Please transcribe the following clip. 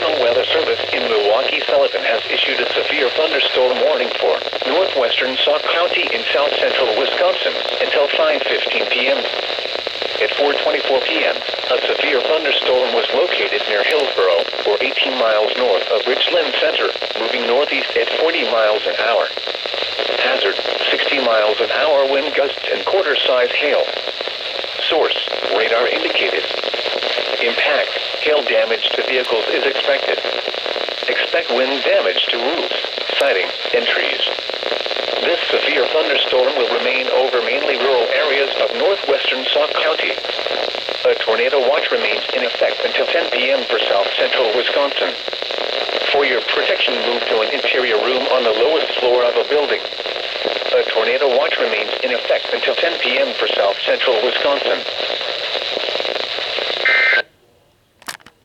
National Weather Service in Milwaukee Sullivan has issued a severe thunderstorm warning for northwestern Sauk County in south central Wisconsin until 5:15 p.m. At 4:24 p.m., a severe thunderstorm was located near Hillsboro, or 18 miles north of Richland Center, moving northeast at 40 miles an hour. Hazard, 60 miles an hour wind gusts and quarter-size hail. Source, radar indicated. Impact, hail damage to vehicles is expected. Expect wind damage to roofs, siding, and trees. This severe thunderstorm will remain over mainly rural areas of northwestern Sauk County. A tornado watch remains in effect until 10 p.m. for south central Wisconsin. For your protection, move to an interior room on the lowest floor of a building. A tornado watch remains in effect until 10 p.m. for south central Wisconsin.